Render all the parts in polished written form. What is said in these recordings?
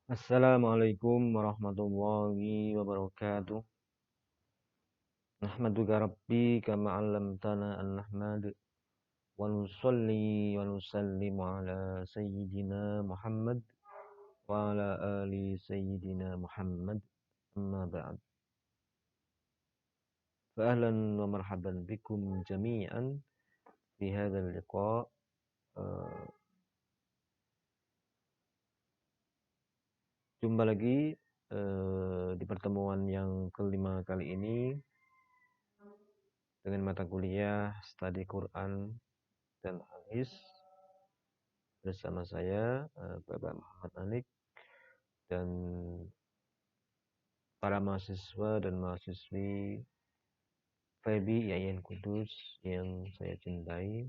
Assalamualaikum warahmatullahi wabarakatuh. Nahmaduka rabbi kama 'allamtana an nahmad wa nusalli wa nusallimu ala sayyidina Muhammad wa ala ali sayyidina Muhammad. Amma ba'd. Fa ahlan wa marhaban bikum jami'an fi hadzal liqa'. Eh, Jumpa lagi di pertemuan yang kelima kali ini dengan mata kuliah Studi Quran dan Hadis bersama saya Bapak Muhammad Anik dan para mahasiswa dan mahasiswi FEBI IAIN Kudus yang saya cintai.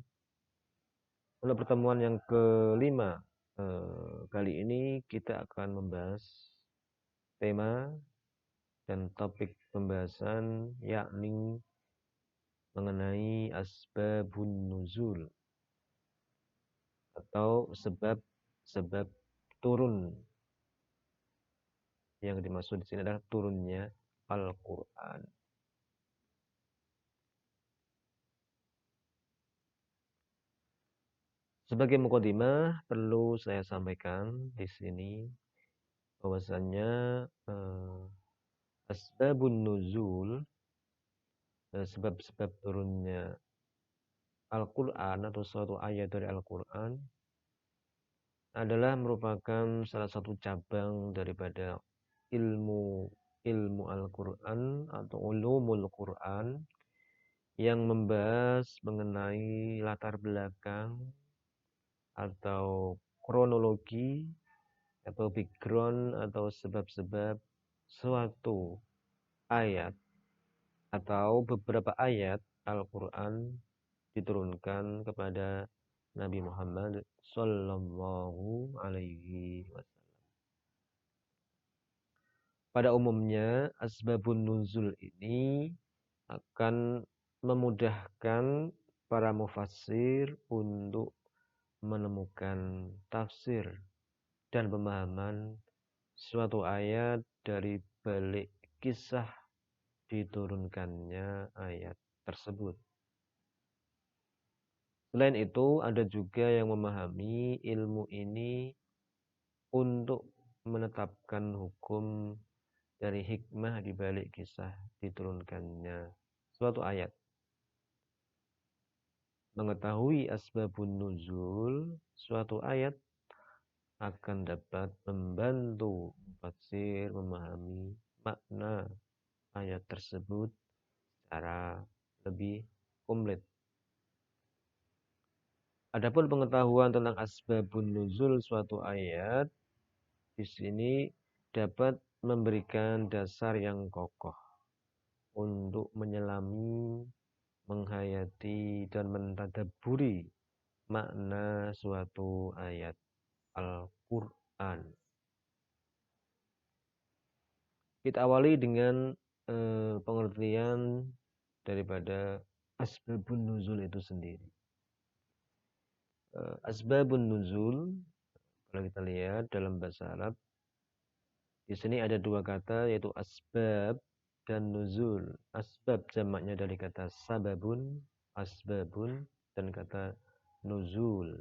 Pada pertemuan yang kelima kali ini kita akan membahas tema dan topik pembahasan yakni mengenai asbabun nuzul atau sebab-sebab turun. Yang dimaksud di sini adalah turunnya Al-Quran. Sebagai mukadimah perlu saya sampaikan di sini bahwasannya asbabun nuzul, sebab-sebab turunnya Al-Quran atau suatu ayat dari Al-Quran adalah merupakan salah satu cabang daripada ilmu Al-Quran atau ulumul Quran yang membahas mengenai latar belakang atau kronologi atau background atau sebab-sebab suatu ayat atau beberapa ayat Al-Quran diturunkan kepada Nabi Muhammad Sallallahu Alaihi Wasallam. Pada umumnya asbabun nuzul ini akan memudahkan para mufassir untuk menemukan tafsir dan pemahaman suatu ayat dari balik kisah diturunkannya ayat tersebut. Selain itu, ada juga yang memahami ilmu ini untuk menetapkan hukum dari hikmah di balik kisah diturunkannya suatu ayat. Mengetahui asbabun nuzul suatu ayat akan dapat membantu mufassir memahami makna ayat tersebut secara lebih komplit. Adapun pengetahuan tentang asbabun nuzul suatu ayat di sini dapat memberikan dasar yang kokoh untuk menyelami, menghayati dan mentadabburi makna suatu ayat Al-Quran. Kita awali dengan pengertian daripada asbabun nuzul itu sendiri. Asbabun nuzul, kalau kita lihat dalam bahasa Arab, di sini ada dua kata yaitu asbab dan nuzul. Asbab jamaknya dari kata sababun, asbabun, dan kata nuzul.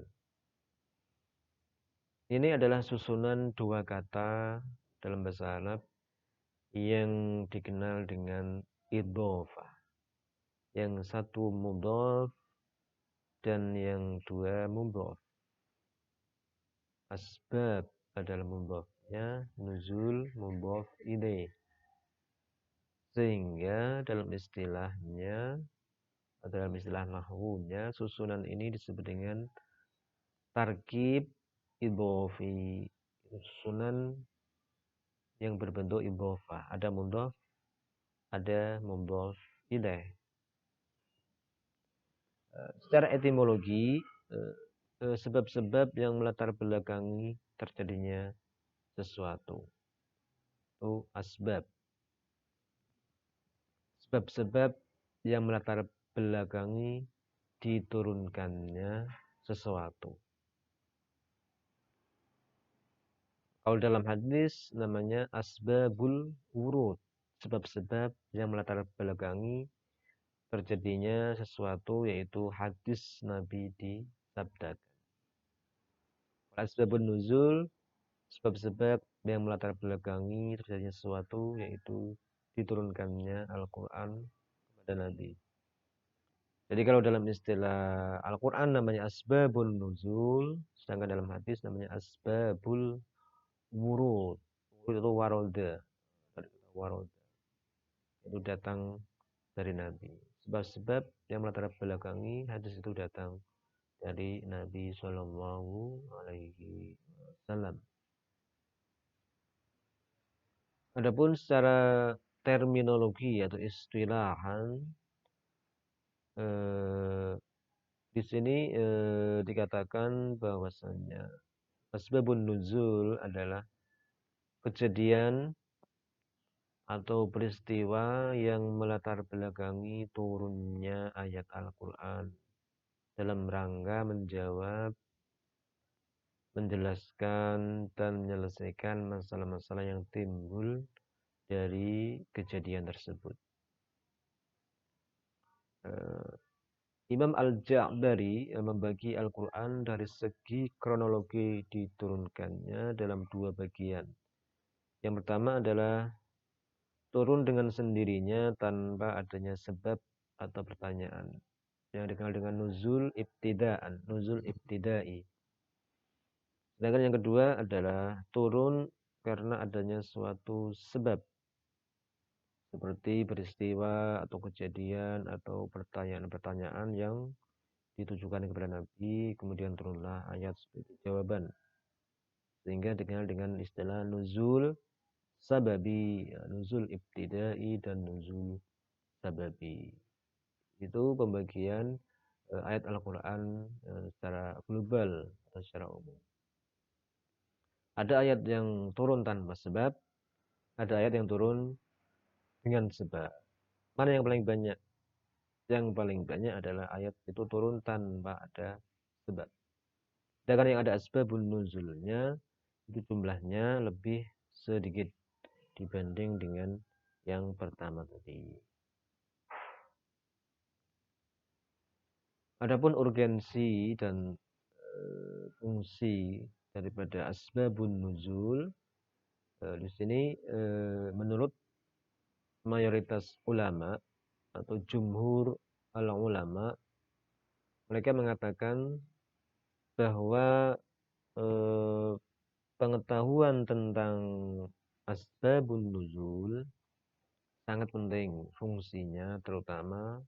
Ini adalah susunan dua kata dalam bahasa Arab yang dikenal dengan idhofah. Yang satu mudhaf dan yang dua mudhaf. Asbab adalah mudhafnya, nuzul mudhaf ilaih. Sehingga dalam istilahnya, dalam istilah nahwunya, susunan ini disebut dengan tarkib idhofi. Susunan yang berbentuk idhofah. Ada mudhaf, ada mudhaf ilaih. Secara etimologi, sebab-sebab yang melatar belakangi terjadinya sesuatu. Itu asbab. Sebab-sebab yang melatar belakangi diturunkannya sesuatu. Kalau dalam hadis namanya asbabul wurud, sebab-sebab yang melatar belakangi terjadinya sesuatu, yaitu hadis Nabi disabdakan. Asbabun nuzul, sebab-sebab yang melatar belakangi terjadinya sesuatu, yaitu diturunkannya Al-Quran kepada Nabi. Jadi kalau dalam istilah Al-Quran namanya asbabun nuzul, sedangkan dalam hadis namanya asbabul wurud. Wurud itu waroda, dari kata waroda, itu datang dari Nabi. Sebab-sebab yang melatar belakangi hadis itu datang dari Nabi Shallallahu Alaihi Wasallam. Adapun secara terminologi atau istilahan, di sini dikatakan bahwasannya asbabun nuzul adalah kejadian atau peristiwa yang melatar belakangi turunnya ayat Al-Quran dalam rangka menjawab, menjelaskan, dan menyelesaikan masalah-masalah yang timbul dari kejadian tersebut. Imam Al-Ja'bari membagi Al-Quran dari segi kronologi diturunkannya dalam dua bagian. Yang pertama adalah turun dengan sendirinya tanpa adanya sebab atau pertanyaan, yang dikenal dengan nuzul ibtidaan, nuzul ibtidai. Sedangkan yang kedua adalah turun karena adanya suatu sebab, seperti peristiwa atau kejadian atau pertanyaan-pertanyaan yang ditujukan kepada Nabi, kemudian turunlah ayat sebagai jawaban, sehingga dikenal dengan istilah nuzul sababi, nuzul ibtidai dan nuzul sababi. Itu pembagian ayat Al-Quran secara global atau secara umum. Ada ayat yang turun tanpa sebab, ada ayat yang turun dengan sebab. Mana yang paling banyak? Yang paling banyak adalah ayat itu turun tanpa ada sebab. Sedangkan yang ada asbabun nuzulnya, itu jumlahnya lebih sedikit dibanding dengan yang pertama tadi. Adapun urgensi dan fungsi daripada asbabun nuzul, di sini menurut mayoritas ulama atau jumhur al-ulama, mereka mengatakan bahwa pengetahuan tentang asbabun nuzul sangat penting fungsinya, terutama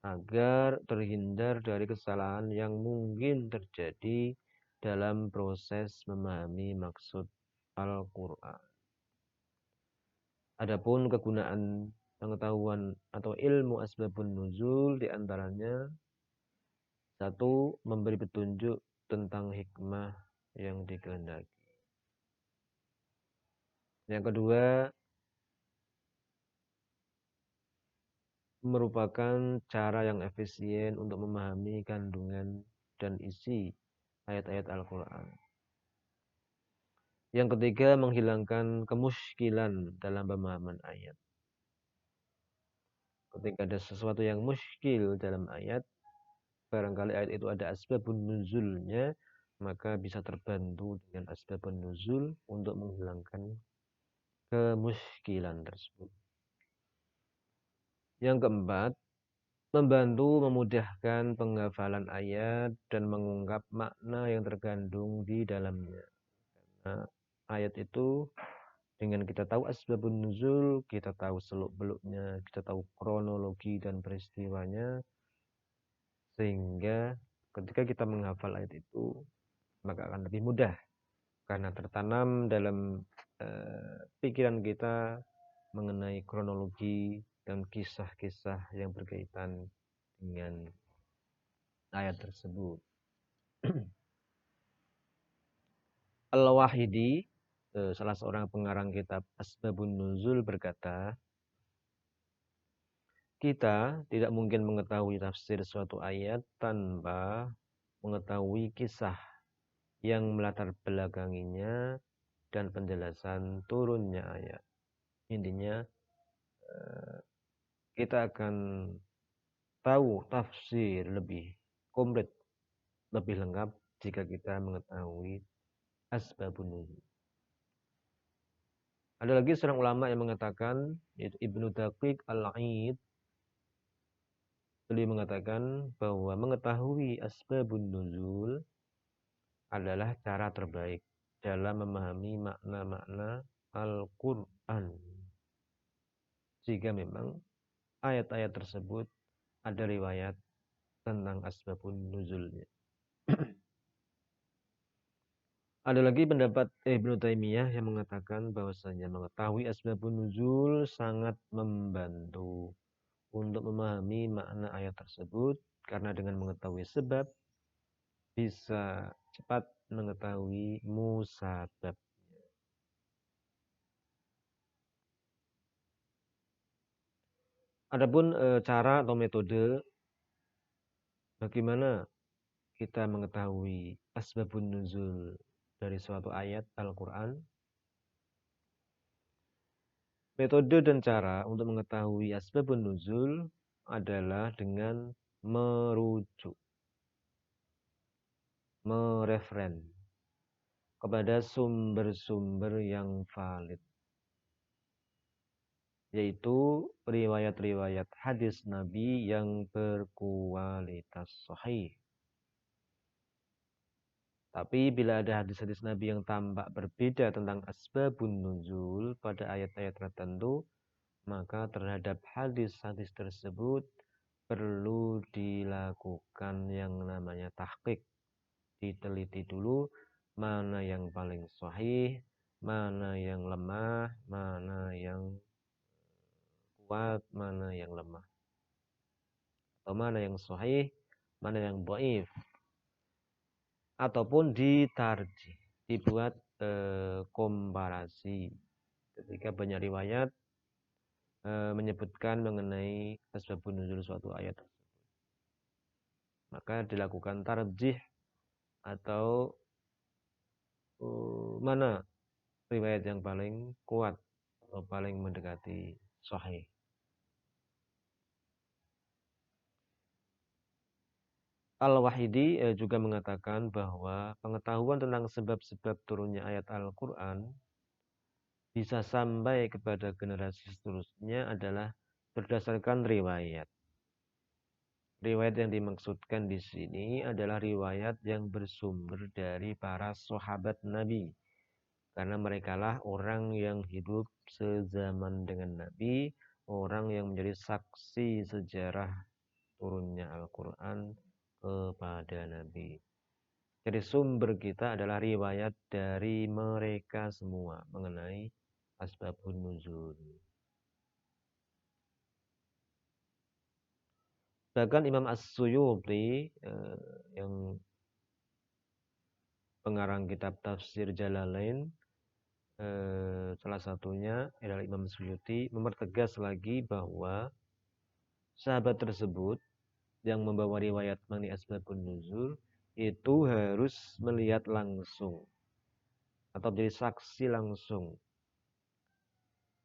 agar terhindar dari kesalahan yang mungkin terjadi dalam proses memahami maksud Al-Quran. Adapun kegunaan pengetahuan atau ilmu asbabun nuzul diantaranya, satu, memberi petunjuk tentang hikmah yang dikehendaki. Yang kedua, merupakan cara yang efisien untuk memahami kandungan dan isi ayat-ayat Al-Quran. Yang ketiga, menghilangkan kemusykilan dalam pemahaman ayat. Ketika ada sesuatu yang muskil dalam ayat, barangkali ayat itu ada asbabun nuzulnya, maka bisa terbantu dengan asbabun nuzul untuk menghilangkan kemusykilan tersebut. Yang keempat, membantu memudahkan penghafalan ayat dan mengungkap makna yang terkandung di dalamnya. Nah, ayat itu dengan kita tahu asbabun nuzul, kita tahu seluk-beluknya, kita tahu kronologi dan peristiwanya, sehingga ketika kita menghafal ayat itu, maka akan lebih mudah karena tertanam dalam pikiran kita mengenai kronologi dan kisah-kisah yang berkaitan dengan ayat tersebut. Al-Wahidi, salah seorang pengarang kitab Asbabun Nuzul, berkata, kita tidak mungkin mengetahui tafsir suatu ayat tanpa mengetahui kisah yang melatar belakanginya dan penjelasan turunnya ayat. Intinya kita akan tahu tafsir lebih komplit, lebih lengkap jika kita mengetahui asbabun nuzul. Ada lagi seorang ulama yang mengatakan, yaitu Ibnu Daqiq Al-Aid. Beliau mengatakan bahwa mengetahui asbabun nuzul adalah cara terbaik dalam memahami makna-makna Al-Quran. Jika memang ayat-ayat tersebut ada riwayat tentang asbabun nuzulnya. Ada lagi pendapat Ibnu Taimiyah yang mengatakan bahwasanya mengetahui asbabun nuzul sangat membantu untuk memahami makna ayat tersebut, karena dengan mengetahui sebab bisa cepat mengetahui musabab. Adapun cara atau metode bagaimana kita mengetahui asbabun nuzul dari suatu ayat Al-Quran. Metode dan cara untuk mengetahui asbabun nuzul adalah dengan merujuk, mereferen kepada sumber-sumber yang valid, yaitu riwayat-riwayat hadis Nabi yang berkualitas sahih. Tapi bila ada hadis-hadis Nabi yang tampak berbeda tentang asbabun nuzul pada ayat-ayat tertentu, maka terhadap hadis-hadis tersebut perlu dilakukan yang namanya tahqiq. Diteliti dulu mana yang paling sahih, mana yang lemah, mana yang kuat, mana yang lemah, atau mana yang sahih, mana yang dhaif, ataupun ditarjih, dibuat komparasi ketika banyak riwayat menyebutkan mengenai asbabun nuzul suatu ayat, maka dilakukan tarjih atau mana riwayat yang paling kuat atau paling mendekati sahih. Al-Wahidi juga mengatakan bahwa pengetahuan tentang sebab-sebab turunnya ayat Al-Quran bisa sampai kepada generasi seterusnya adalah berdasarkan riwayat. Riwayat yang dimaksudkan di sini adalah riwayat yang bersumber dari para sahabat Nabi, karena merekalah orang yang hidup sezaman dengan Nabi, orang yang menjadi saksi sejarah turunnya Al-Quran kepada Nabi. Jadi sumber kita adalah riwayat dari mereka semua mengenai asbabun nuzul. Bahkan Imam As-Suyuti yang pengarang kitab Tafsir Jalalain, salah satunya adalah Imam Suyuti, mempertegas lagi bahwa sahabat tersebut yang membawa riwayat mengenai asbabun nuzul itu harus melihat langsung atau jadi saksi langsung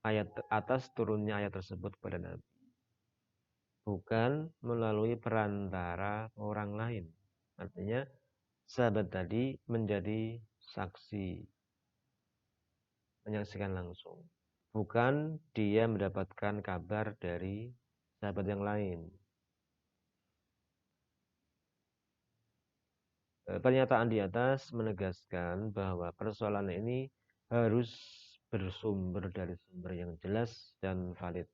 ayat atas turunnya ayat tersebut kepada Nabi, bukan melalui perantara orang lain. Artinya sahabat tadi menjadi saksi, menyaksikan langsung, bukan dia mendapatkan kabar dari sahabat yang lain. Pernyataan di atas menegaskan bahwa persoalan ini harus bersumber dari sumber yang jelas dan valid.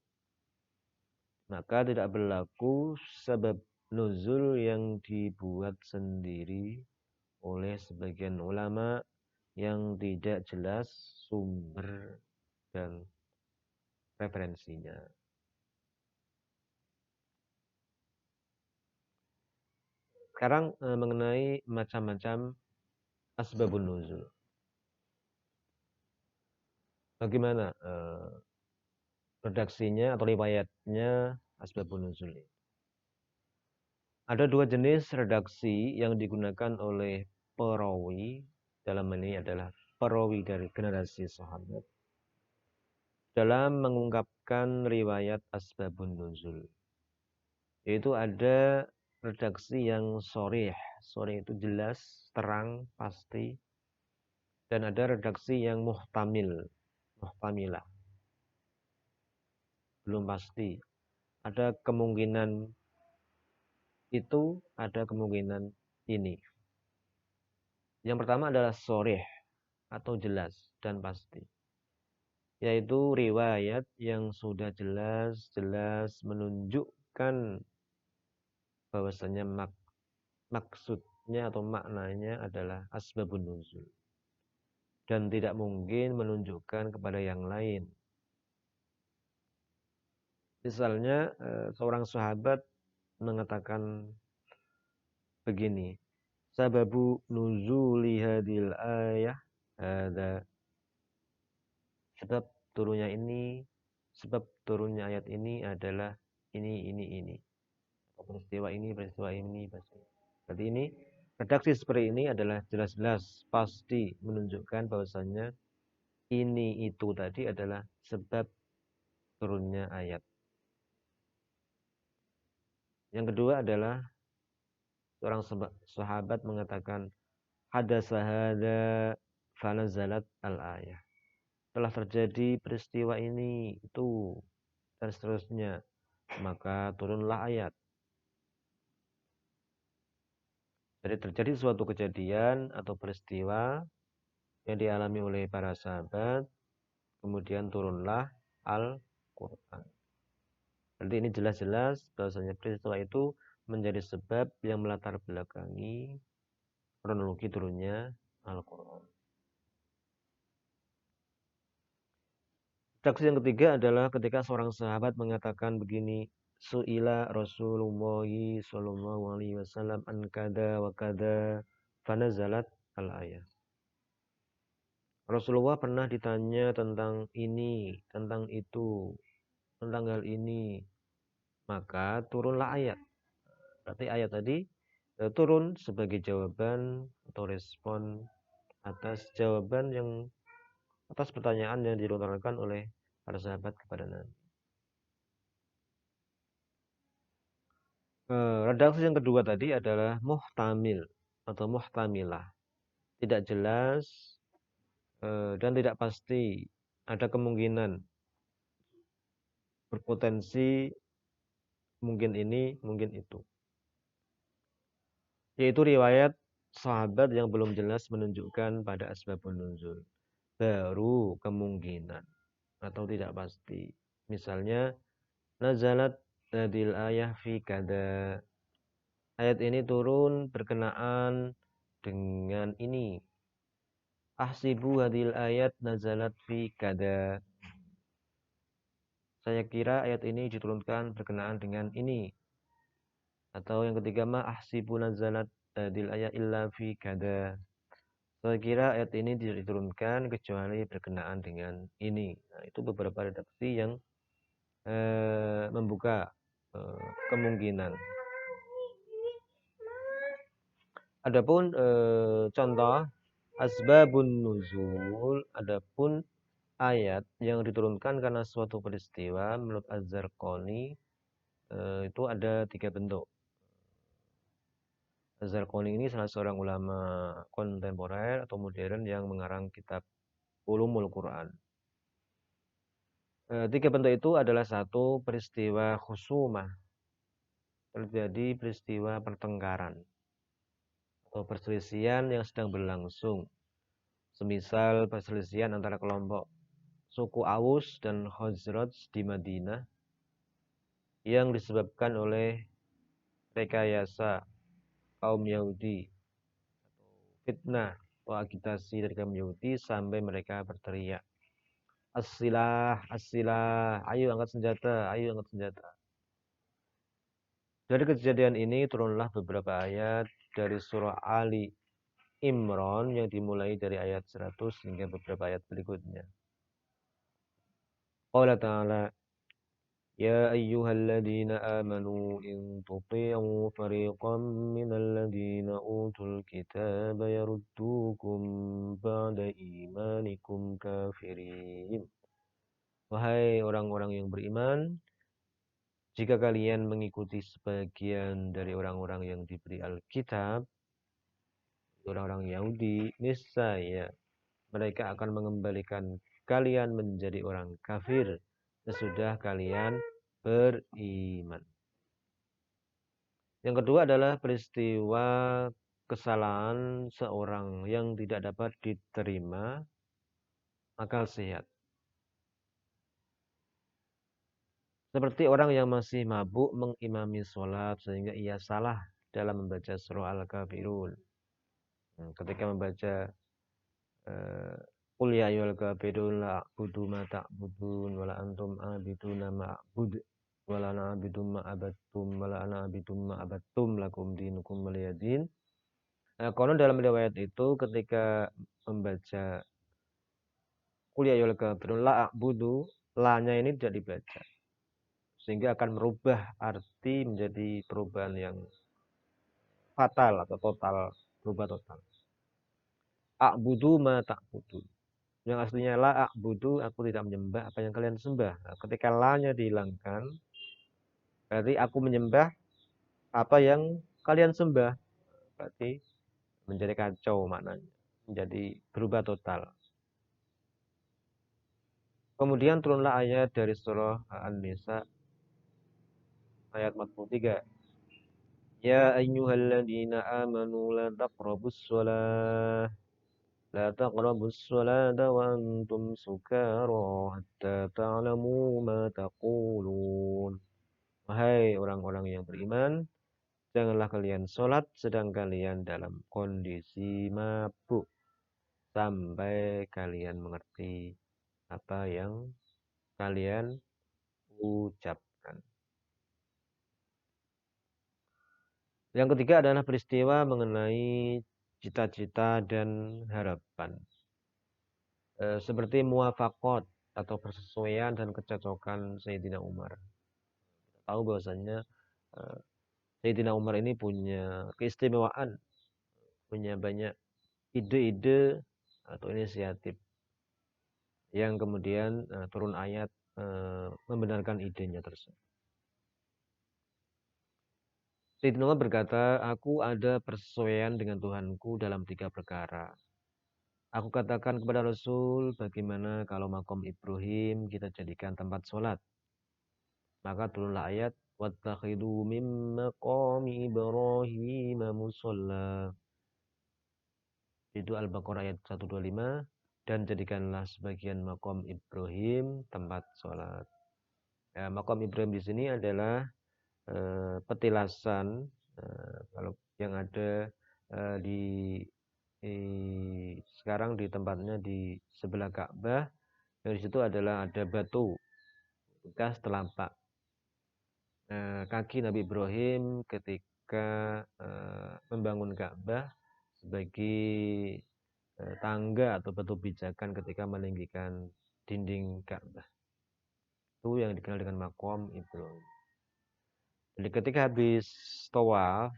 Maka tidak berlaku sebab nuzul yang dibuat sendiri oleh sebagian ulama yang tidak jelas sumber dan referensinya. Sekarang mengenai macam-macam asbabun nuzul. Bagaimana redaksinya atau riwayatnya asbabun nuzul ini? Ada dua jenis redaksi yang digunakan oleh perawi dalam ini adalah perawi dari generasi sahabat dalam mengungkapkan riwayat asbabun nuzul. Yaitu ada redaksi yang sharih. Sharih itu jelas, terang, pasti. Dan ada redaksi yang muhtamilah. Belum pasti. Ada kemungkinan itu, ada kemungkinan ini. Yang pertama adalah sharih atau jelas dan pasti. Yaitu riwayat yang sudah jelas menunjukkan bahwasanya maksudnya atau maknanya adalah asbabun nuzul. Dan tidak mungkin menunjukkan kepada yang lain. Misalnya seorang sahabat mengatakan begini, sababu nuzuli hadil ayah ada, sebab turunnya ayat ini adalah ini. Peristiwa ini. Berarti ini redaksi seperti ini adalah jelas-jelas pasti menunjukkan bahwasannya ini itu tadi adalah sebab turunnya ayat. Yang kedua adalah seorang sahabat mengatakan hadasa hada fanazalat al-ayah. Telah terjadi peristiwa ini, itu, dan seterusnya. Maka turunlah ayat. Jadi terjadi suatu kejadian atau peristiwa yang dialami oleh para sahabat, kemudian turunlah Al-Quran. Berarti ini jelas-jelas bahwasanya peristiwa itu menjadi sebab yang melatar belakangi kronologi turunnya Al-Quran. Redaksi yang ketiga adalah ketika seorang sahabat mengatakan begini, su'ila Rasulullah sallallahu alaihi wasallam an kada wa kada fanazalat al-ayah. Rasulullah pernah ditanya tentang ini, tentang itu, tentang hal ini, maka turunlah ayat. Berarti ayat tadi turun sebagai jawaban atau respon atas pertanyaan yang dilontarkan oleh para sahabat kepada Nabi. Redaksi yang kedua tadi adalah muhtamil atau muhtamilah. Tidak jelas dan tidak pasti. Ada kemungkinan, berpotensi mungkin ini, mungkin itu. Yaitu riwayat sahabat yang belum jelas menunjukkan pada asbabun nuzul. Baru kemungkinan atau tidak pasti. Misalnya nazalat hadil ayah fi kada. Ayat ini turun berkenaan dengan ini. Ahsibu hadil ayat nazalat fi kada. Saya kira ayat ini diturunkan berkenaan dengan ini. Atau yang ketiga ma ahsibu nazalat hadil ayat illa fi kada. Saya kira ayat ini tidak diturunkan kecuali berkenaan dengan ini. Nah, itu beberapa redaksi yang membuka kemungkinan. Adapun contoh asbabun nuzul, adapun ayat yang diturunkan karena suatu peristiwa menurut Az-Zarqani itu ada 3 bentuk. Az-Zarqani ini salah seorang ulama kontemporer atau modern yang mengarang kitab Ulumul Quran. 3 bentuk itu adalah satu, peristiwa khusumah, terjadi peristiwa pertengkaran atau perselisihan yang sedang berlangsung. Semisal perselisihan antara kelompok suku Aus dan Khazraj di Madinah yang disebabkan oleh rekayasa kaum Yahudi atau fitnah atau agitasi dari kaum Yahudi sampai mereka berteriak, As-silah, ayo angkat senjata. Dari kejadian ini turunlah beberapa ayat dari surah Ali Imran yang dimulai dari ayat 100 hingga beberapa ayat berikutnya. Qala ta'ala يا أيها الذين آمنوا إن تطيعوا فريقا من الذين أوتوا الكتاب يردوكم بعد إيمانكم كافرين. Wahai orang-orang yang beriman, jika kalian mengikuti sebagian dari orang-orang yang diberi Alkitab, orang-orang Yahudi, niscaya mereka akan mengembalikan kalian menjadi orang kafir sesudah kalian beriman. Yang kedua adalah peristiwa kesalahan seorang yang tidak dapat diterima akal sehat. Seperti orang yang masih mabuk mengimami sholat sehingga ia salah dalam membaca surah Al-Kafirun. Ketika membaca Qul ya ayyuhal kafirun la a'budu ma ta'budun wa la antum a'biduna ma a'bud wa la ana a'budu ma abattum wa la ana a'budu ma abattum lakum dinukum waliyadin. Konon dalam riwayat itu ketika membaca Qul ya ayyuhal kafirun la a'budu, la-nya ini tidak dibaca. Sehingga akan merubah arti menjadi perubahan yang fatal atau total, berubah total. A'budu ma ta'budun. Yang aslinya la a'budu, aku tidak menyembah apa yang kalian sembah. Nah, ketika la-nya dihilangkan, berarti aku menyembah apa yang kalian sembah. Berarti menjadi kacau maknanya. Menjadi berubah total. Kemudian turunlah ayat dari surah An-Nisa ayat 43. Ya ayyuhalladzina amanu la taqrabus shalah la taqrabus shalata wa antum sukara hatta ta'lamu ma taqulun. Wahai orang-orang yang beriman, janganlah kalian sholat sedang kalian dalam kondisi mabuk sampai kalian mengerti apa yang kalian ucapkan. Yang ketiga adalah peristiwa mengenai cita-cita dan harapan. Seperti muwafaqat atau persesuaian dan kecocokan Sayyidina Umar. Kita tahu bahwasanya Sayyidina Umar ini punya keistimewaan, punya banyak ide-ide atau inisiatif yang kemudian turun ayat membenarkan idenya tersebut. Sayyidina Umar berkata, aku ada persesuaian dengan Tuhanku dalam 3 perkara. Aku katakan kepada Rasul, bagaimana kalau makom Ibrahim kita jadikan tempat sholat. Maka turunlah ayat, وَاتَّخِذُوا مِن مَّقَامِ إِبْرَاهِيمَ مُصَلًّى. Itu Al-Baqarah ayat 125. Dan jadikanlah sebagian makom Ibrahim tempat sholat. Ya, makom Ibrahim di sini adalah petilasan kalau yang ada di sekarang di tempatnya di sebelah Ka'bah. Dari situ adalah ada batu bekas telapak kaki Nabi Ibrahim ketika membangun Ka'bah sebagai tangga atau batu pijakan ketika meninggikan dinding Ka'bah. Itu yang dikenal dengan makom Ibrahim. Jadi ketika habis tawaf,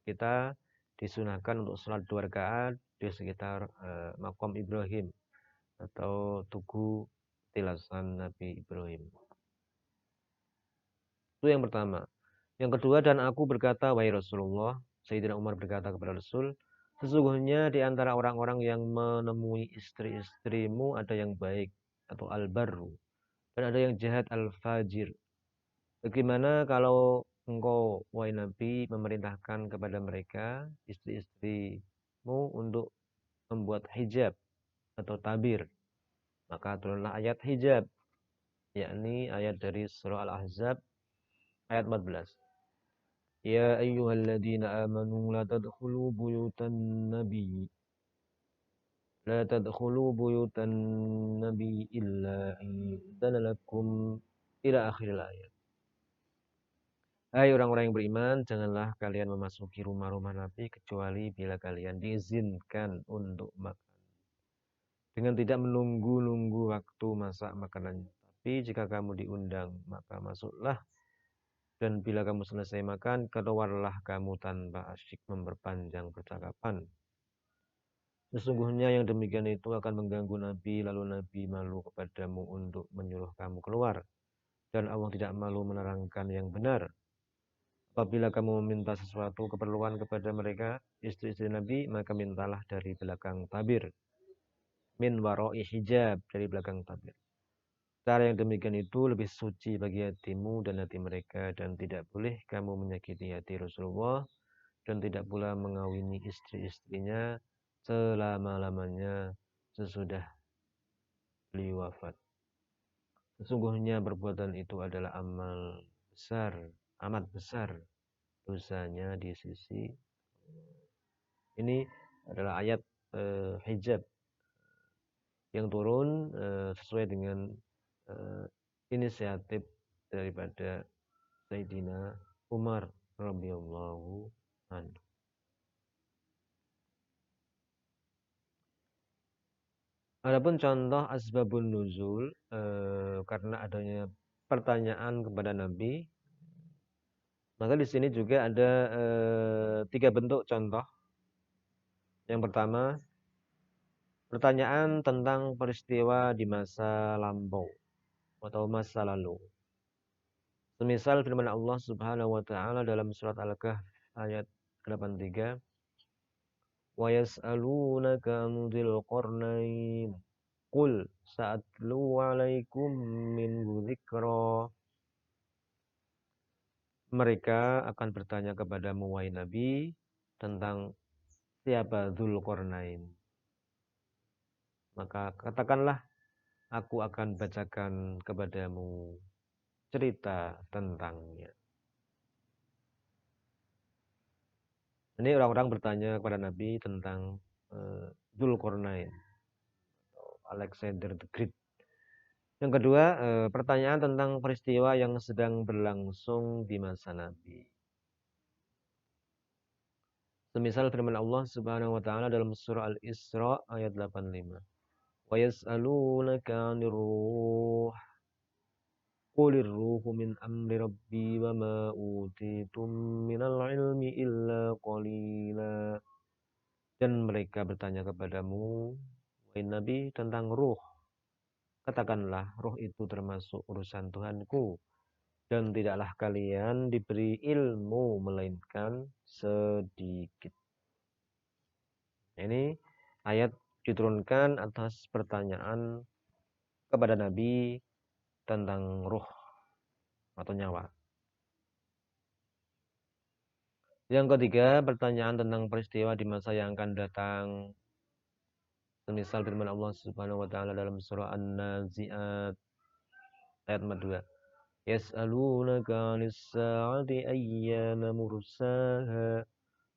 kita disunahkan untuk sholat 2 rakaat di sekitar makom Ibrahim atau tugu tilasan Nabi Ibrahim. Itu yang pertama. Yang kedua, dan aku berkata, wahai Rasulullah, Sayyidina Umar berkata kepada Rasul, sesungguhnya di antara orang-orang yang menemui istri-istrimu ada yang baik atau al-barru, dan ada yang jahat al-fajir. Bagaimana kalau engkau, wahai Nabi, memerintahkan kepada mereka, istri-istrimu, untuk membuat hijab atau tabir? Maka turunlah ayat hijab, yakni ayat dari surah Al-Ahzab, ayat 14. Ya ayyuhalladzina amanu la tadkhulu buyutan nabi illa an yu'dzana lakum ila akhiril ayat. Hai orang-orang yang beriman, janganlah kalian memasuki rumah-rumah Nabi kecuali bila kalian diizinkan untuk makan. Dengan tidak menunggu-nunggu waktu masak makanannya. Tapi Nabi, jika kamu diundang, maka masuklah. Dan bila kamu selesai makan, keluarlah kamu tanpa asyik memperpanjang percakapan. Sesungguhnya yang demikian itu akan mengganggu Nabi, lalu Nabi malu kepadamu untuk menyuruh kamu keluar. Dan Allah tidak malu menerangkan yang benar. Apabila kamu meminta sesuatu keperluan kepada mereka, istri-istri Nabi, maka mintalah dari belakang tabir. Min waro'i hijab, dari belakang tabir. Cara yang demikian itu lebih suci bagi hatimu dan hati mereka, dan tidak boleh kamu menyakiti hati Rasulullah, dan tidak pula mengawini istri-istrinya selama-lamanya sesudah beliau wafat. Sesungguhnya perbuatan itu adalah amal besar, amat besar dosanya di sisi. Ini adalah ayat hijab yang turun sesuai dengan inisiatif daripada Sayyidina Umar radhiyallahu anhu. Adapun contoh asbabun nuzul, karena adanya pertanyaan kepada Nabi, maka di sini juga ada 3 bentuk contoh. Yang pertama, pertanyaan tentang peristiwa di masa lampau atau masa lalu. Semisal firman Allah Subhanahu wa taala dalam surat Al-Kahf ayat 83, "Wa yas'alunaka 'anil qarnain, qul sa'atlu 'alaikum minhu dzikra." Mereka akan bertanya kepadamu wahai Nabi tentang siapa Dzulqarnain. Maka katakanlah, aku akan bacakan kepadamu cerita tentangnya. Ini orang-orang bertanya kepada Nabi tentang Dzulqarnain atau Alexander the Great. Yang kedua, pertanyaan tentang peristiwa yang sedang berlangsung di masa Nabi. Semisal firman Allah Subhanahu wa taala dalam surah Al-Isra ayat 85. Wa yas'alunaka 'anir ruh, qulir ruhu min amri rabbi wa ma utitum minal ilmi illa qalila. Dan mereka bertanya kepadamu, wahai Nabi, tentang ruh. Katakanlah, ruh itu termasuk urusan Tuhanku, dan tidaklah kalian diberi ilmu melainkan sedikit. Ini ayat diturunkan atas pertanyaan kepada Nabi tentang ruh atau nyawa. Yang ketiga, pertanyaan tentang peristiwa di masa yang akan datang. Semisal firman Allah Subhanahu wa taala dalam surah An-Nazi'at ayat 2. Yas'alunaka 'anis sa'ati ayyana mursaha.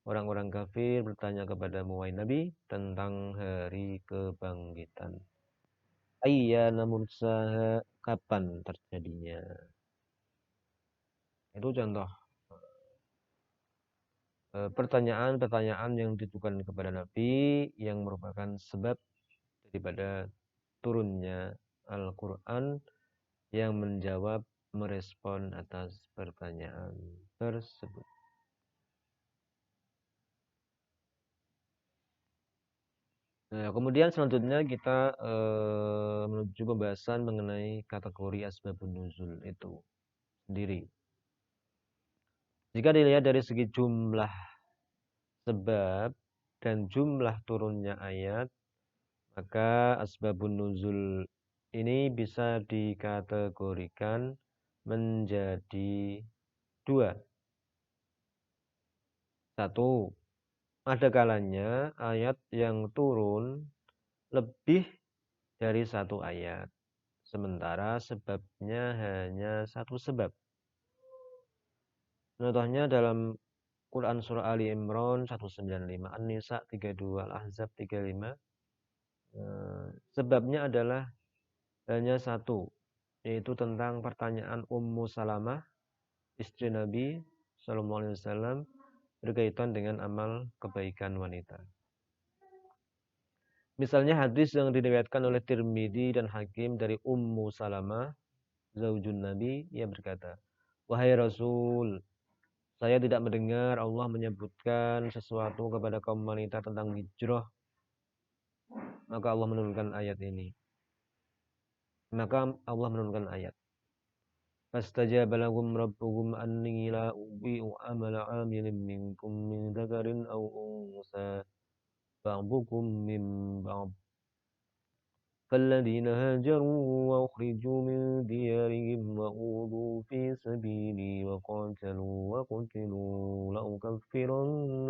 Orang-orang kafir bertanya kepadamu wahai Nabi tentang hari kebangkitan. Ayyana mursaha, kapan terjadinya. Itu contoh pertanyaan-pertanyaan yang ditujukan kepada Nabi yang merupakan sebab daripada turunnya Al-Quran yang menjawab, merespon atas pertanyaan tersebut. Nah, kemudian selanjutnya kita menuju pembahasan mengenai kategori asbabun nuzul itu sendiri. Jika dilihat dari segi jumlah sebab dan jumlah turunnya ayat, maka asbabun nuzul ini bisa dikategorikan menjadi 2. 1. Ada kalanya ayat yang turun lebih dari 1 ayat, sementara sebabnya hanya 1 sebab. Contohnya dalam Quran Surah Ali Imran 195, An-Nisa 32, Al-Ahzab 35. Sebabnya adalah hanya 1, yaitu tentang pertanyaan Ummu Salamah, istri Nabi Sallallahu Alaihi Wasallam, berkaitan dengan amal kebaikan wanita. Misalnya hadis yang diriwayatkan oleh Tirmidzi dan Hakim dari Ummu Salamah zaujun Nabi, ia berkata, "Wahai Rasul, saya tidak mendengar Allah menyebutkan sesuatu kepada kaum wanita tentang hijrah." Maka Allah menurunkan ayat ini. Maka Allah menurunkan ayat. Fastajaba lahum rabbuhum anni la udhi'u amala 'amilin minkum min dzakarin aw unsa ba'dukum min ba'd. فالذين هاجروا وأخرجوا من ديارهم وأوذوا في سبيلي وقاتلوا وقتلوا لأكفرن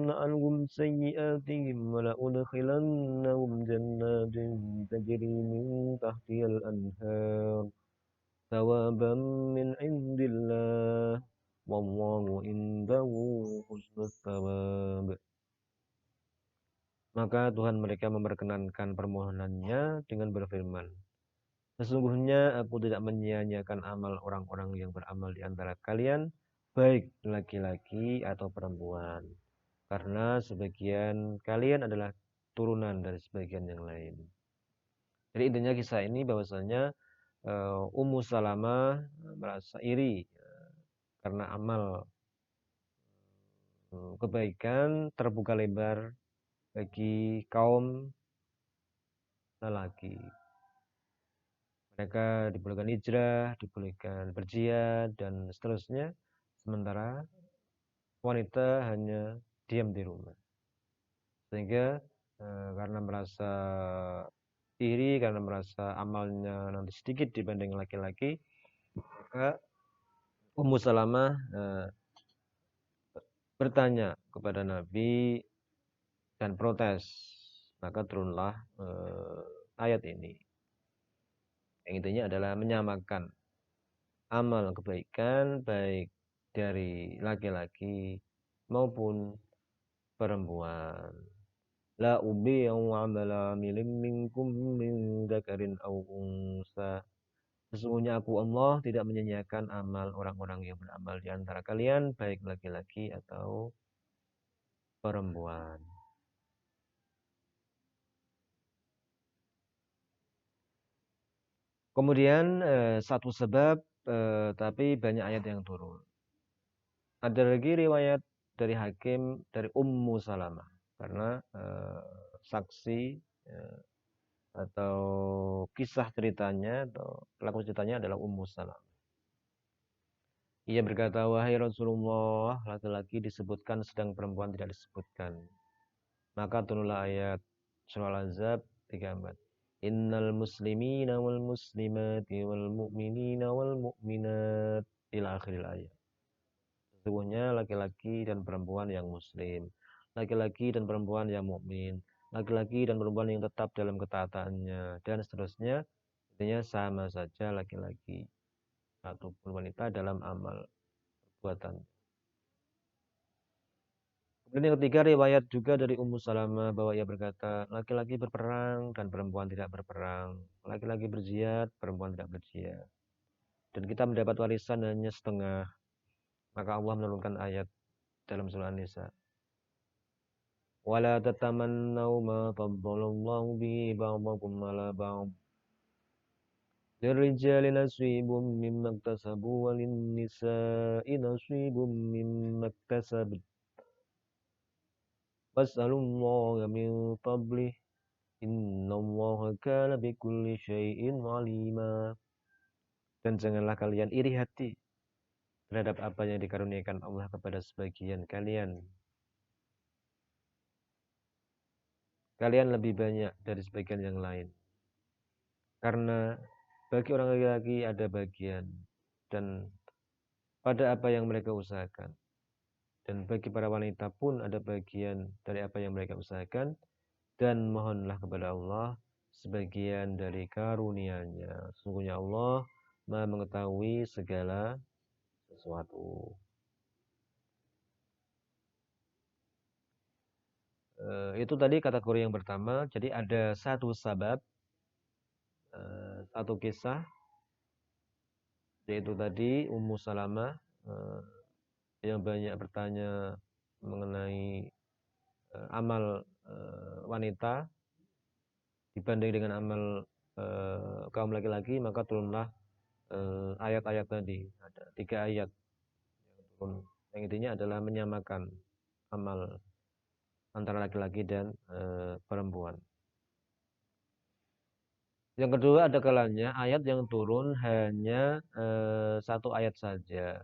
عنهم سيئاتهم ولأدخلنهم جنات تجري من تحتها الأنهار ثوابا من عند الله والله عنده حسن الثواب. Maka Tuhan mereka memperkenankan permohonannya dengan berfirman, "Sesungguhnya aku tidak menyia-nyiakan amal orang-orang yang beramal di antara kalian, baik laki-laki atau perempuan. Karena sebagian kalian adalah turunan dari sebagian yang lain." Jadi intinya kisah ini bahwasanya Ummu Salamah merasa iri karena amal kebaikan terbuka lebar bagi kaum lelaki. Mereka dibolehkan hijrah, dibolehkan berjihad dan seterusnya, sementara wanita hanya diam di rumah. Sehingga karena merasa iri, karena merasa amalnya nanti sedikit dibanding laki-laki, maka Ummu Salamah bertanya kepada Nabi dan protes. Maka turunlah ayat ini. Yang intinya adalah menyamakan amal kebaikan baik dari laki-laki maupun perempuan. La ubi'u amala amilin minkum min dzakarin aw unsa. Sesungguhnya aku Allah tidak menyanyiakan amal orang-orang yang beramal di antara kalian baik laki-laki atau perempuan. Kemudian satu sebab tapi banyak ayat yang turun. Ada lagi riwayat dari Hakim dari Ummu Salamah karena saksi atau kisah ceritanya atau pelaku ceritanya adalah Ummu Salamah. Ia berkata, "Wahai Rasulullah, laki-laki disebutkan sedang perempuan tidak disebutkan." Maka turunlah ayat surah Al-Ahzab 34. Innal muslimina wal muslimati wal mu'minina wal mu'minat ila akhiril ayat. Sesungguhnya laki-laki dan perempuan yang muslim, laki-laki dan perempuan yang mukmin, laki-laki dan perempuan yang tetap dalam ketaatannya, dan seterusnya. Intinya sama saja laki-laki ataupun wanita dalam amal perbuatan. Kemudian yang ketiga riwayat juga dari Ummu Salamah bahwa ia berkata, laki-laki berperang dan perempuan tidak berperang, laki-laki berjihad, perempuan tidak berjihad. Dan kita mendapat warisan hanya setengah. Maka Allah menurunkan ayat dalam surah An-Nisa. ولا تتمنوا ما فضل الله به بعضكم على بعض للرجال نصيب مما اكتسبوا وللنساء نصيب مما اكتسبن واسألوا الله من فضله إن الله كان بكل شيء عليما. Dan janganlah kalian iri hati terhadap apa yang dikaruniakan Allah kepada sebagian kalian. Kalian lebih banyak dari sebagian yang lain. Karena bagi orang laki-laki ada bagian dan pada apa yang mereka usahakan. Dan bagi para wanita pun ada bagian dari apa yang mereka usahakan. Dan mohonlah kepada Allah sebagian dari karunia-Nya. Sesungguhnya Allah Maha mengetahui segala sesuatu. Itu tadi kategori yang pertama. Jadi ada satu sabab, satu kisah, yaitu tadi Ummu Salamah yang banyak bertanya mengenai amal wanita dibanding dengan amal kaum laki-laki, maka turunlah ayat-ayat tadi. Ada 3 ayat yang turun. Yang intinya adalah menyamakan amal antara laki-laki dan perempuan. Yang kedua, ada kalanya ayat yang turun hanya 1 ayat saja.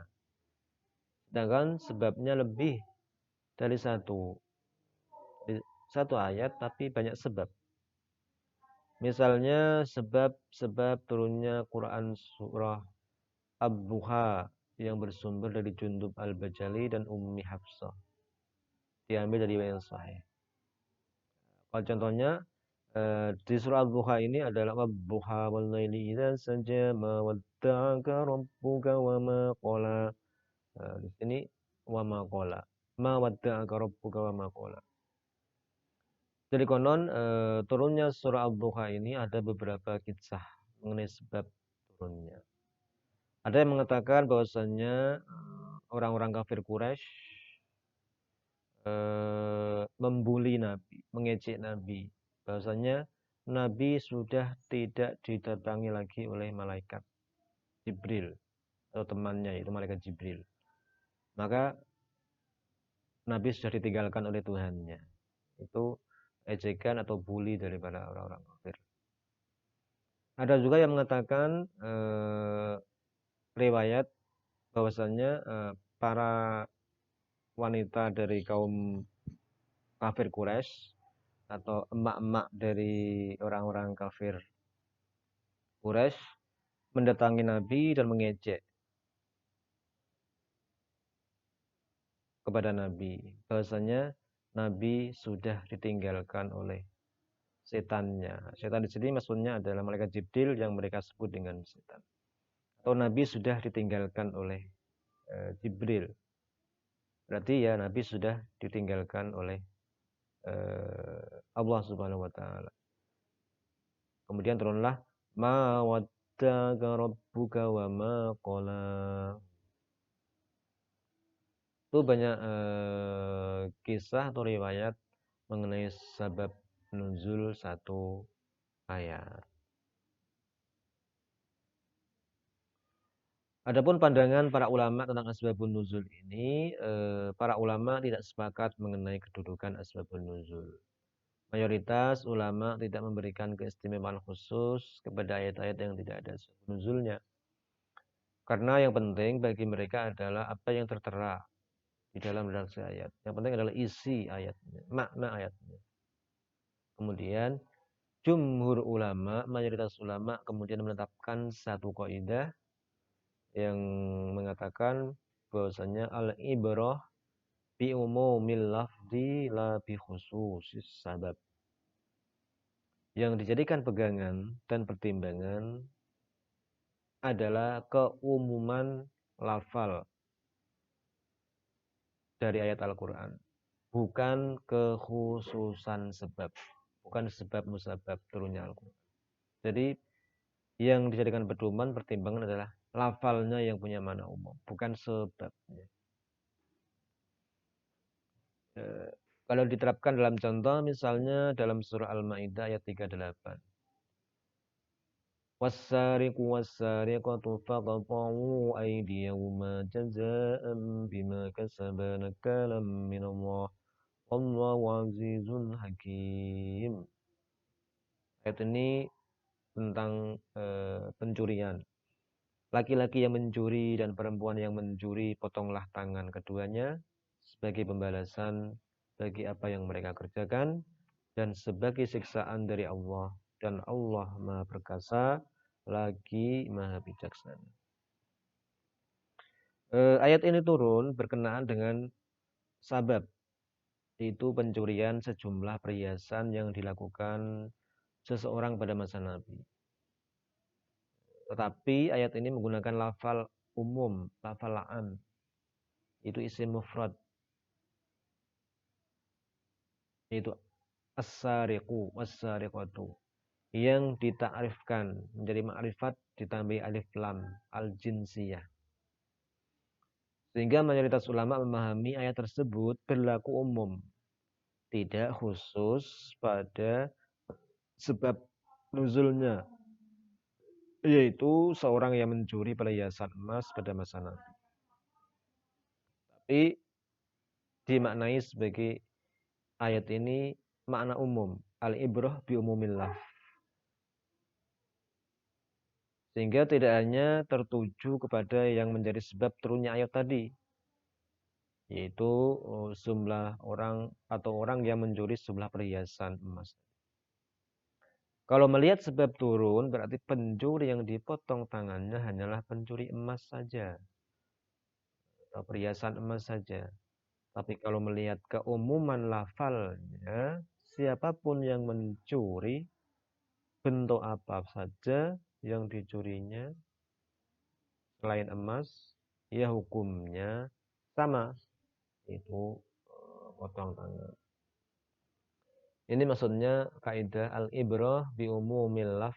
Sedangkan sebabnya lebih dari 1. 1 ayat tapi banyak sebab. Misalnya sebab turunnya Quran surah Ad-Duha yang bersumber dari Jundub Al-Bajali dan Ummi Hafsah. Diambil dari yang sahih. Kalau contohnya di surah Ad-Duha ini adalah Ad-Duha wal laili idza saja ma wadda'aka rabbuka wa ma qala. Di sini wa ma qala. Ma wadda'aka rabbuka wa ma qala. Jadi konon turunnya surah Ad-Duha ini ada beberapa kisah mengenai sebab turunnya. Ada yang mengatakan bahwasannya orang-orang kafir Quraisy membuli Nabi, mengejek Nabi. Bahwasanya Nabi sudah tidak didatangi lagi oleh malaikat Jibril atau temannya yaitu malaikat Jibril. Maka Nabi sudah ditinggalkan oleh Tuhannya. Itu ejekan atau bully daripada orang-orang kafir. Ada juga yang mengatakan riwayat bahwasanya para wanita dari kaum kafir Quraisy atau emak-emak dari orang-orang kafir Quraisy mendatangi Nabi dan mengejek kepada Nabi bahwasanya Nabi sudah ditinggalkan oleh setannya. Setan di sini maksudnya adalah malaikat Jibril yang mereka sebut dengan setan. Atau Nabi sudah ditinggalkan oleh Jibril. Berarti ya Nabi sudah ditinggalkan oleh Allah Subhanahu wa taala. Kemudian turunlah ma wadda'aka rabbuka wa ma qala. Itu banyak kisah atau riwayat mengenai sebab nuzul 1 ayat. Adapun pandangan para ulama tentang asbabun nuzul ini, para ulama tidak sepakat mengenai kedudukan asbabun nuzul. Mayoritas ulama tidak memberikan keistimewaan khusus kepada ayat-ayat yang tidak ada asbabun nuzulnya. Karena yang penting bagi mereka adalah apa yang tertera di dalam redaksi ayat. Yang penting adalah isi ayatnya, makna ayatnya. Kemudian jumhur ulama, mayoritas ulama kemudian menetapkan satu kaidah yang mengatakan bahwasanya al-ibrah bi umumil lafzi la bi khususis sabab. Yang dijadikan pegangan dan pertimbangan adalah keumuman lafal dari ayat Al-Qur'an, bukan kekhususan sebab, bukan sebab musabab turunnya Al-Qur'an. Jadi yang dijadikan pedoman pertimbangan adalah lafalnya yang punya makna umum, bukan sebabnya. Kalau diterapkan dalam contoh misalnya dalam surah Al-Maidah ayat 38. Was-sariqu was-sariqatu faqta'u aydiyahuma jazaa'an bima kasaba nakalam minallah wallahu 'azizun hakim. Ayat ini tentang pencurian. Laki-laki yang mencuri dan perempuan yang mencuri, potonglah tangan keduanya sebagai pembalasan bagi apa yang mereka kerjakan dan sebagai siksaan dari Allah, dan Allah Maha Perkasa lagi Maha Bijaksana. Ayat ini turun berkenaan dengan sabab, yaitu pencurian sejumlah perhiasan yang dilakukan seseorang pada masa Nabi. Tetapi ayat ini menggunakan lafal umum, lafal la'an. Itu isim mufrad. Yaitu as-sariqu was-sariqatu. Yang ditakrifkan menjadi ma'rifat ditambah alif lam al-jinsiyah. Sehingga mayoritas ulama memahami ayat tersebut berlaku umum. Tidak khusus pada sebab nuzulnya, yaitu seorang yang mencuri perhiasan emas pada masa Nabi. Tapi dimaknai sebagai ayat ini makna umum, al-ibrah bi umumil laf. Sehingga tidak hanya tertuju kepada yang menjadi sebab turunnya ayat tadi, yaitu jumlah orang atau orang yang mencuri jumlah perhiasan emas. Kalau melihat sebab turun, berarti pencuri yang dipotong tangannya hanyalah pencuri emas saja, atau perhiasan emas saja. Tapi kalau melihat keumuman lafalnya, siapapun yang mencuri, bentuk apa saja yang dicurinya, selain emas, ya hukumnya sama, itu potong tangan. Ini maksudnya kaidah al-ibrah bi umumil laf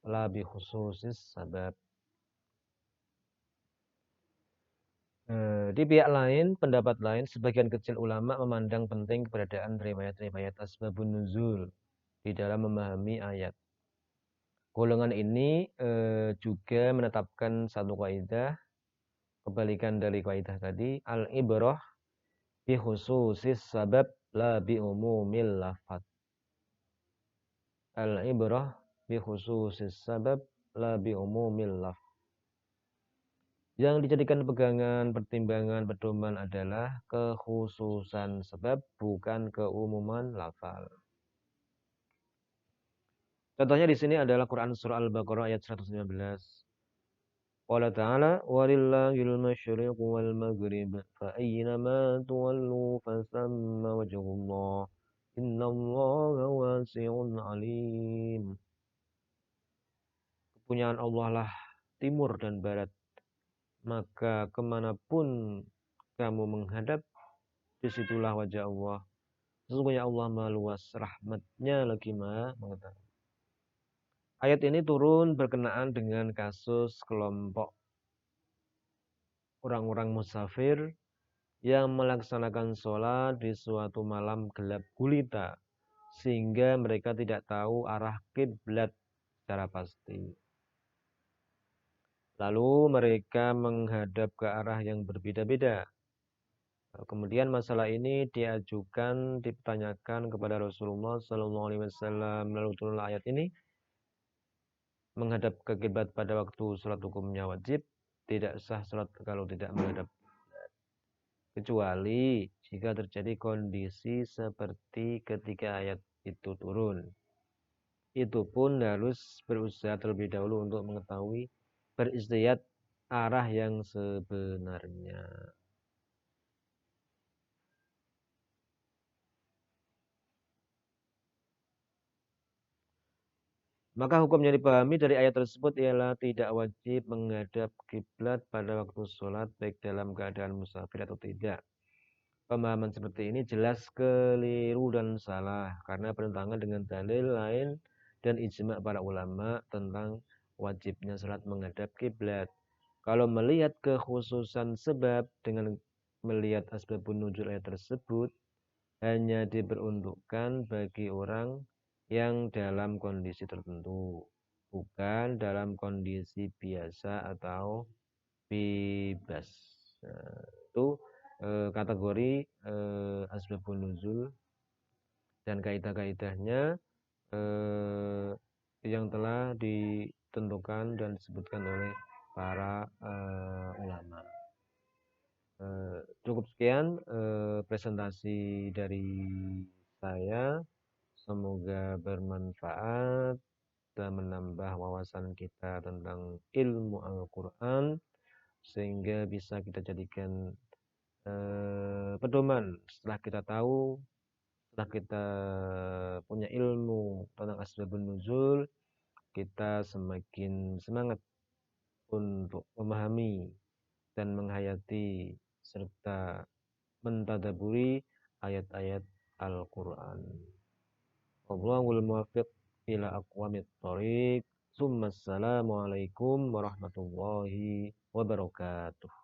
la bi khususis sabab. Di pihak lain, pendapat lain, sebagian kecil ulama memandang penting keberadaan riwayat-riwayat asbabun nuzul di dalam memahami ayat. Golongan ini juga menetapkan satu kaidah, kebalikan dari kaidah tadi, al-ibrah bi khususis sabab la bi umumil lafaz. Al-ibrah bi khususis sabab la bi umumil lafaz. Yang dijadikan pegangan, pertimbangan, pedoman adalah kekhususan sebab, bukan keumuman lafal. Contohnya di sini adalah Quran surah Al-Baqarah ayat 119. Qala ta'ala walillahil masyriqu wal maghrib fa aynama tuwallu fasamma wajhullah innallaha wasi'un alim. Kepunyaan Allah lah timur dan barat, maka kemanapun kamu menghadap, disitulah wajah Allah. Sesungguhnya Allah Maha Luas rahmatnya lagi Maha Mengetahui. Ayat ini turun berkenaan dengan kasus kelompok orang-orang musafir yang melaksanakan sholat di suatu malam gelap gulita, sehingga mereka tidak tahu arah kiblat secara pasti. Lalu mereka menghadap ke arah yang berbeda-beda. Kemudian masalah ini ditanyakan kepada Rasulullah SAW. Lalu turunlah ayat ini, menghadap ke kiblat pada waktu sholat hukumnya wajib, tidak sah sholat kalau tidak menghadap, kecuali jika terjadi kondisi seperti ketika ayat itu turun. Itu pun harus berusaha terlebih dahulu untuk mengetahui, beristihad arah yang sebenarnya. Maka hukum yang dipahami dari ayat tersebut ialah tidak wajib menghadap kiblat pada waktu sholat, baik dalam keadaan musafir atau tidak. Pemahaman seperti ini jelas keliru dan salah, karena bertentangan dengan dalil lain dan ijma' para ulama tentang wajibnya sholat menghadap kiblat. Kalau melihat kekhususan sebab dengan melihat asbabun nuzul ayat tersebut, hanya diperuntukkan bagi orang yang dalam kondisi tertentu, bukan dalam kondisi biasa atau bebas. Nah, itu kategori asbabun nuzul dan kaidah-kaidahnya yang telah ditentukan dan disebutkan oleh para ulama. Cukup sekian presentasi dari saya. Semoga bermanfaat dan menambah wawasan kita tentang ilmu Al-Quran, sehingga bisa kita jadikan pedoman setelah kita tahu, setelah kita punya ilmu tentang asbabun nuzul, kita semakin semangat untuk memahami dan menghayati serta mentadaburi ayat-ayat Al-Quran. Wallahul muwaffiq ila aqwamit thoriq. Assalamualaikum warahmatullahi wabarakatuh.